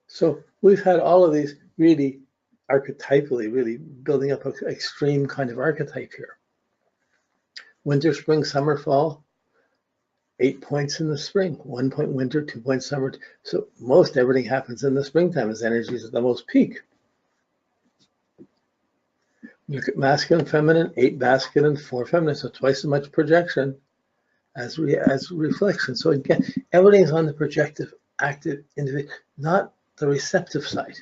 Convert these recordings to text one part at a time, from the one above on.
So we've had all of these really archetypally, really building up an extreme kind of archetype here. Winter, spring, summer, fall, 8 points in the spring, 1 point winter, 2 points summer. So most everything happens in the springtime as energy is at the most peak. Look at masculine, feminine, 8 masculine, 4 feminine, so twice as much projection as reflection. So again, everything's on the projective, active individual, not the receptive side.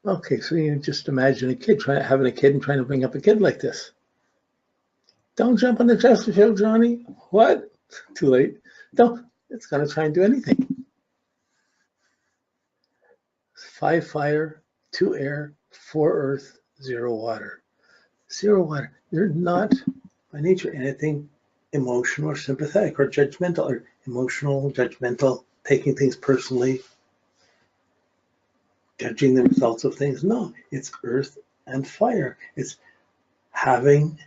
Okay, so you just imagine a kid having a kid and trying to bring up a kid like this. Don't jump on the Chesterfield, Johnny. What? Too late. Don't. It's going to try and do anything. 5 fire, 2 air, 4 earth, 0 water. 0 water. They're not, by nature, anything emotional or sympathetic or judgmental, or emotional, judgmental, taking things personally, judging the results of things. No, it's earth and fire. It's having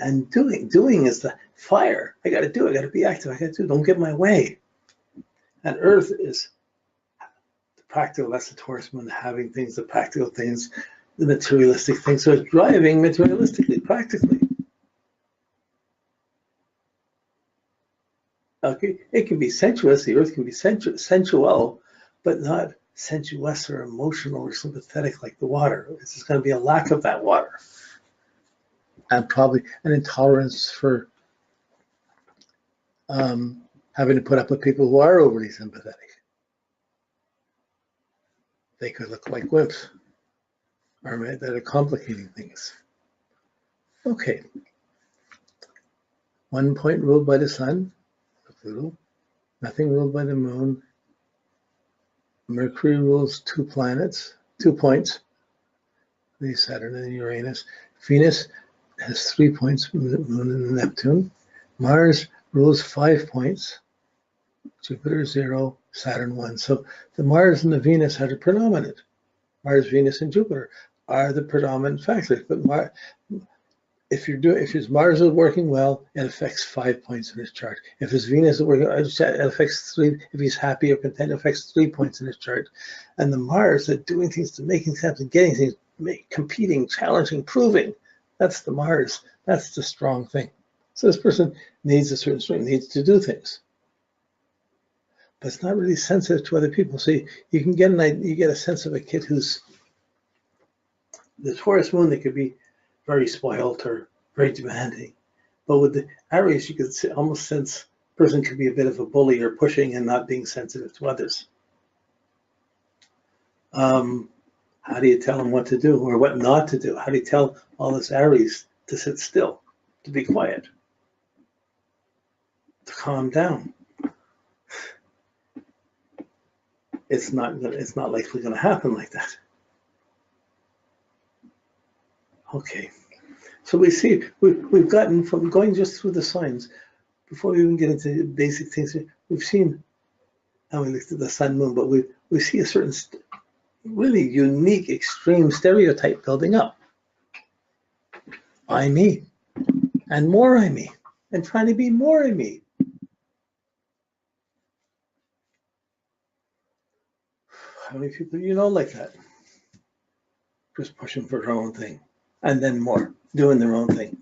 and doing. Doing is the fire. I got to do. I got to be active. I got to do. Don't get in my way. And earth is the practical. That's the Taurus moon. The having things, the practical things, the materialistic things. So it's driving materialistically, practically. Okay, it can be sensuous. The earth can be sensual, but not sensuous or emotional or sympathetic like the water. It's just going to be a lack of that water. And probably an intolerance for having to put up with people who are overly sympathetic. They could look like wimps, or that are complicating things. Okay. 1 point ruled by the sun, Pluto. Nothing ruled by the moon. Mercury rules 2 planets, 2 points. The Saturn and Uranus. Venus has 3 points, Moon and Neptune. Mars rules 5 points. Jupiter 0, Saturn 1. So the Mars and the Venus are the predominant. Mars, Venus, and Jupiter are the predominant factors. But if his Mars is working well, it affects 5 points in his chart. If his Venus is working, it affects 3. If he's happy or content, it affects 3 points in his chart. And the Mars are doing things, to making sense, and getting things, competing, challenging, proving. That's the Mars. That's the strong thing. So this person needs a certain strength, needs to do things, but it's not really sensitive to other people. So you can get you get a sense of a kid who's the Taurus moon. They could be very spoiled or very demanding, but with the Aries, you could almost sense a person could be a bit of a bully or pushing and not being sensitive to others. How do you tell them what to do or what not to do? How do you tell all this Aries to sit still, to be quiet, to calm down? It's not likely going to happen like that. Okay, so we see we've gotten from going just through the signs before we even get into basic things. We've seen, and we looked at the sun, moon, but we see a certain really unique, extreme stereotype building up. I me, and more I me, and trying to be more I me. How many people you know like that? Just pushing for their own thing, and then more, doing their own thing.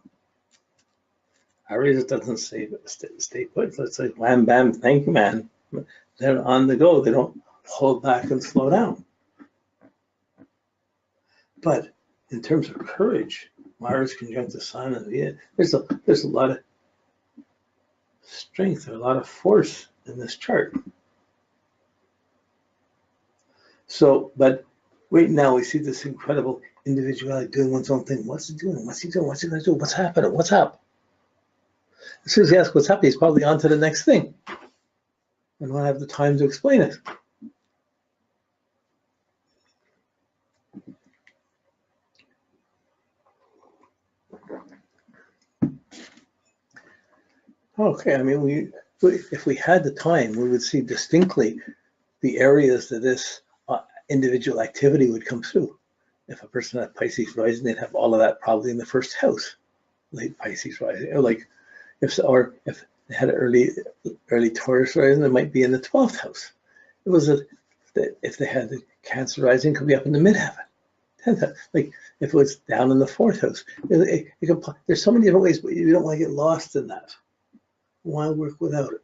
Aries doesn't stay put. It's like wham, bam, thank you, man. They're on the go. They don't hold back and slow down. But in terms of courage, Mars conjunct the sun, and there's a lot of strength, a lot of force in this chart. So, but right now we see this incredible individuality doing one's own thing. What's he doing? What's he doing? What's he going to do? What's happening? What's up? As soon as he asks what's happening, he's probably on to the next thing. And won't have the time to explain it. Okay, I mean, if we had the time, we would see distinctly the areas that this individual activity would come through. If a person had Pisces rising, they'd have all of that probably in the first house, late Pisces rising. Or like, if they had an early Taurus rising, they might be in the 12th house. It was if they had the Cancer rising, it could be up in the midheaven. Like if it was down in the 4th house. There's so many different ways, but you don't want to get lost in that. You want to work without it.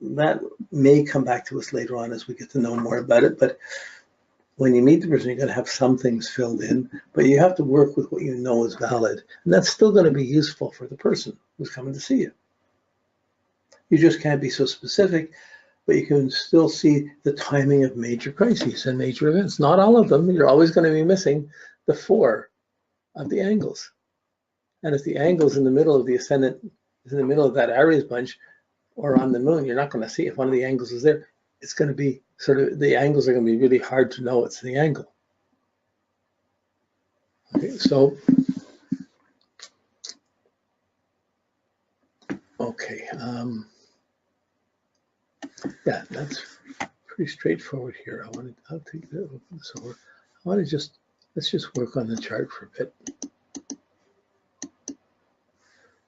That may come back to us later on as we get to know more about it, but when you meet the person, you're going to have some things filled in, but you have to work with what you know is valid. And that's still going to be useful for the person who's coming to see you. You just can't be so specific, but you can still see the timing of major crises and major events. Not all of them. You're always going to be missing the 4 of the angles. And if the angle's in the middle of the ascendant, is in the middle of that Aries bunch, or on the moon, you're not going to see if one of the angles is there. It's going to be sort of, the angles are going to be really hard to know it's the angle. Okay, so, okay, yeah, that's pretty straightforward here. I'll take this over. I want to let's just work on the chart for a bit.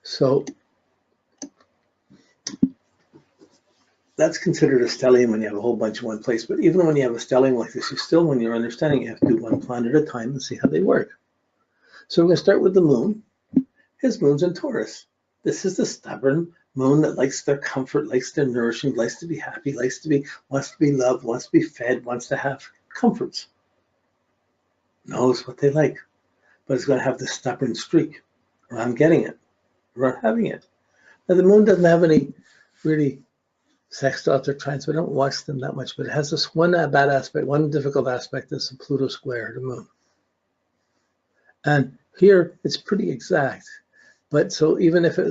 So, that's considered a stellium when you have a whole bunch in one place. But even when you have a stellium like this, you still, when you're understanding, you have to do one planet at a time and see how they work. So we're going to start with the moon. His moon's in Taurus. This is the stubborn moon that likes their comfort, likes their nourishing, likes to be happy, wants to be loved, wants to be fed, wants to have comforts. Knows what they like, but it's going to have this stubborn streak around getting it, around having it. Now the moon doesn't have any really sextiles or trines, so I don't watch them that much, but it has this one bad aspect, one difficult aspect, is the Pluto square, the moon. And here it's pretty exact, but so even if it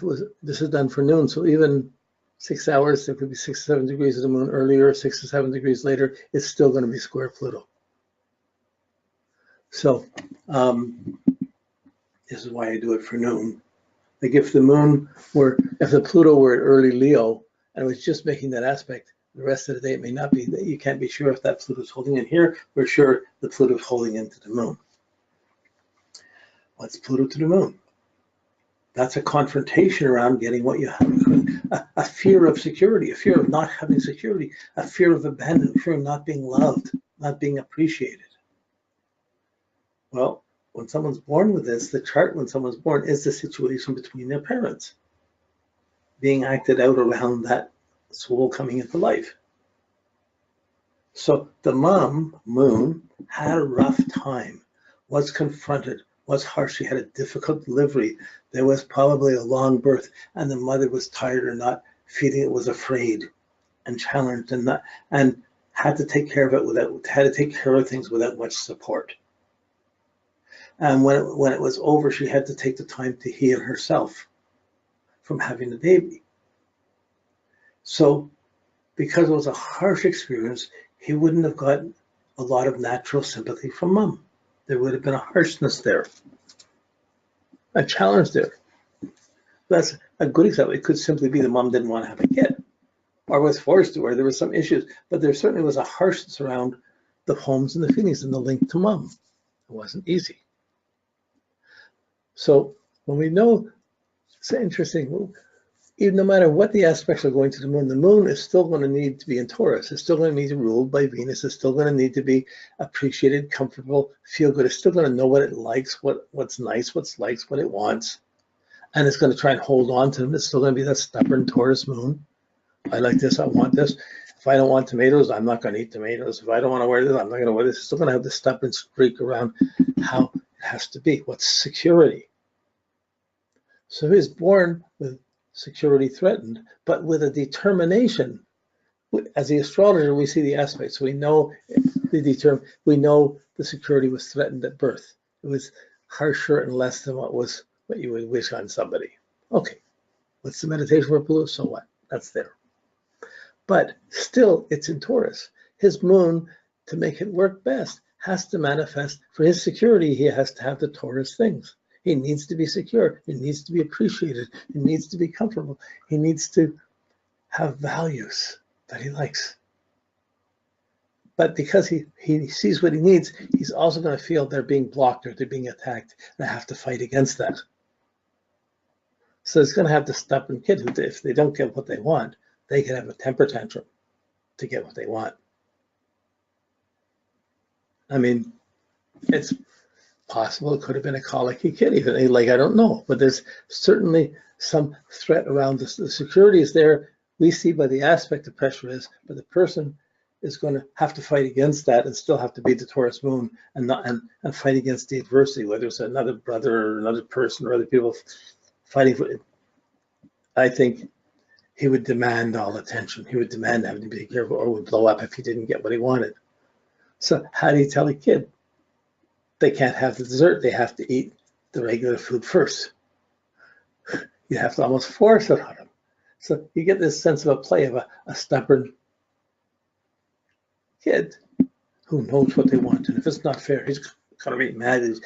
was, this is done for noon, so even 6 hours, there could be 6 or 7 degrees of the moon earlier, 6 or 7 degrees later, it's still going to be square Pluto. So this is why I do it for noon. Like if the Pluto were at early Leo and it was just making that aspect, the rest of the day it may not be. You can't be sure if that Pluto's holding in here. We're sure the Pluto's holding into the moon. What's Pluto to the moon? That's a confrontation around getting what you have. A fear of security, a fear of not having security, a fear of abandonment, a fear of not being loved, not being appreciated. Well, when someone's born with this, the chart when someone's born is the situation between their parents being acted out around that soul coming into life. So the mom, moon, had a rough time, was confronted, was harsh. She had a difficult delivery. There was probably a long birth, and the mother was tired or not feeding it, was afraid and challenged and had to take care of things without much support. And when it was over, she had to take the time to heal herself from having the baby. So because it was a harsh experience, he wouldn't have got a lot of natural sympathy from mom. There would have been a harshness there, a challenge there. That's a good example. It could simply be the mom didn't want to have a kid or was forced to, or there were some issues, but there certainly was a harshness around the homes and the feelings and the link to mom. It wasn't easy. So when we know, it's interesting, even no matter what the aspects are going to the moon is still going to need to be in Taurus. It's still going to need to be ruled by Venus. It's still going to need to be appreciated, comfortable, feel good. It's still going to know what it likes, what's nice, what it wants. And it's going to try and hold on to them. It's still going to be that stubborn Taurus moon. I like this, I want this. If I don't want tomatoes, I'm not going to eat tomatoes. If I don't want to wear this, I'm not going to wear this. It's still going to have this stubborn streak around how it has to be. What's security? So he's born with security threatened, but with a determination. As the astrologer, we see the aspects. We know we know the security was threatened at birth. It was harsher and less than what you would wish on somebody. Okay, what's the meditation for Pluto? So what? That's there. But still, it's in Taurus. His moon, to make it work best, has to manifest. For his security, he has to have the Taurus things. He needs to be secure. He needs to be appreciated. He needs to be comfortable. He needs to have values that he likes. But because he sees what he needs, he's also going to feel they're being blocked or they're being attacked, and I have to fight against that. So it's going to have the stubborn kid who, if they don't get what they want, they can have a temper tantrum to get what they want. I mean, it's possible it could have been a colicky kid, even like, I don't know, but there's certainly some threat around this. The security is there. We see by the aspect of pressure is, but the person is going to have to fight against that and still have to be the Taurus moon and not and fight against the adversity, whether it's another brother or another person or other people fighting for it. I think he would demand all attention. He would demand having to be careful, or would blow up if he didn't get what he wanted. So how do you tell a kid they can't have the dessert? They have to eat the regular food first. You have to almost force it on them. So you get this sense of a play of a stubborn kid who knows what they want, and if it's not fair, he's going to be mad. He's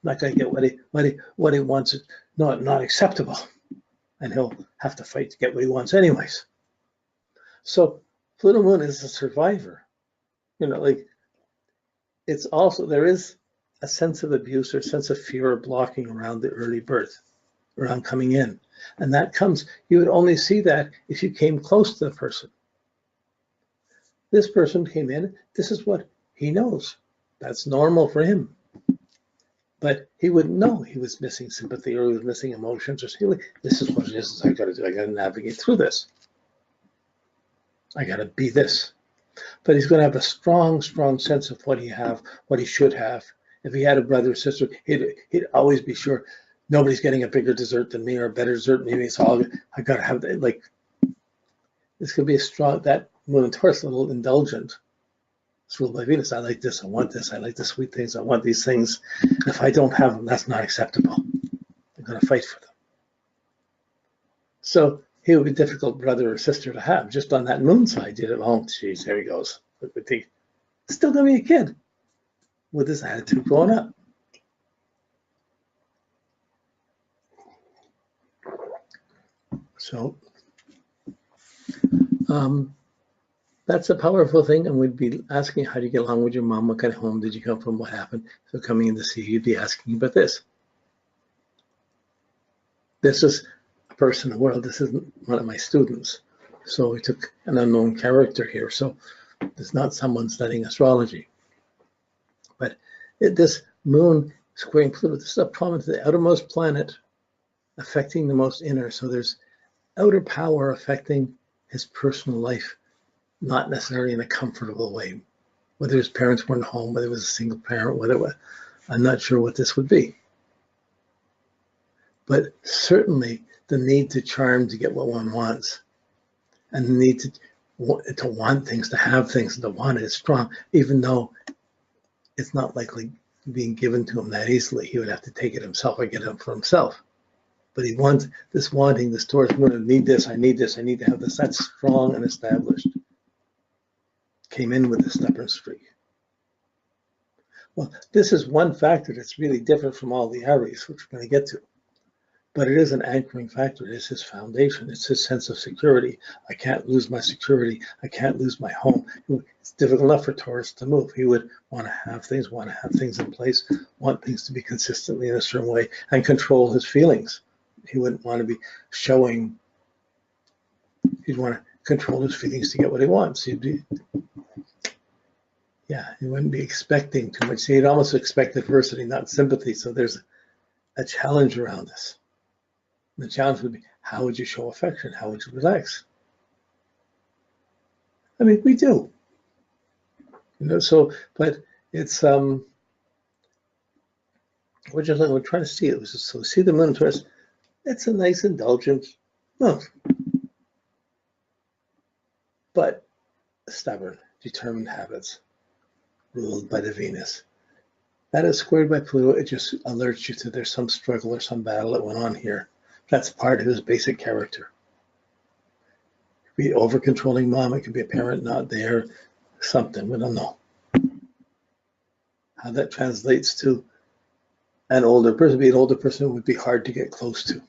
not going to get what he wants. It's not acceptable, and he'll have to fight to get what he wants anyways. So Pluto Moon is a survivor. Like, it's also, there is a sense of abuse or sense of fear or blocking around the early birth, around coming in. And that comes, you would only see that if you came close to the person. This person came in, this is what he knows. That's normal for him. But he wouldn't know he was missing sympathy or he was missing emotions or feeling. This is what it is. I got to do. I got to navigate through this. I got to be this. But he's going to have a strong, strong sense of what he should have. If he had a brother or sister, he'd always be sure nobody's getting a bigger dessert than me or a better dessert than me. So I got to have that. Like, this could be a strong, that Moon and Taurus, a little indulgent. It's ruled by Venus. I like this. I want this. I like the sweet things. I want these things. If I don't have them, that's not acceptable. I'm going to fight for them. So he would be a difficult brother or sister to have just on that moon side. You'd have, oh, geez, there he goes. Still going to be a kid with this attitude growing up. So that's a powerful thing, and we'd be asking, how do you get along with your mom? What kind of home did you come from? What happened? So coming in to see you, you'd be asking about this. This is a person in the world. This isn't one of my students. So we took an unknown character here. So it's not someone studying astrology. But this moon squaring Pluto, this is a problem to the outermost planet affecting the most inner. So there's outer power affecting his personal life, not necessarily in a comfortable way. Whether his parents weren't home, whether it was a single parent, whether it was, I'm not sure what this would be. But certainly the need to charm to get what one wants, and the need to want things, to have things, and to want it is strong, even though it's not likely being given to him that easily. He would have to take it himself or get it for himself. But he wants this wanting, this Taurus moon, I need this, I need this, I need to have this. That's strong and established. Came in with a stubborn streak. Well, this is one factor that's really different from all the Aries, which we're going to get to. But it is an anchoring factor. It is his foundation. It's his sense of security. I can't lose my security. I can't lose my home. It's difficult enough for Taurus to move. He would want to have things in place, want things to be consistently in a certain way, and control his feelings. He wouldn't want to be showing. He'd want to control his feelings to get what he wants. He wouldn't be expecting too much. He'd almost expect adversity, not sympathy. So there's a challenge around this. The challenge would be, how would you show affection? How would you relax? I mean, we do. So, but it's, we're trying to see it. So see the moon Taurus. It's a nice indulgent month. But stubborn, determined habits, ruled by the Venus. That is squared by Pluto. It just alerts you to there's some struggle or some battle that went on here. That's part of his basic character. It could be over-controlling mom. It could be a parent not there. Something. We don't know. How that translates to an older person. Be an older person would be hard to get close to.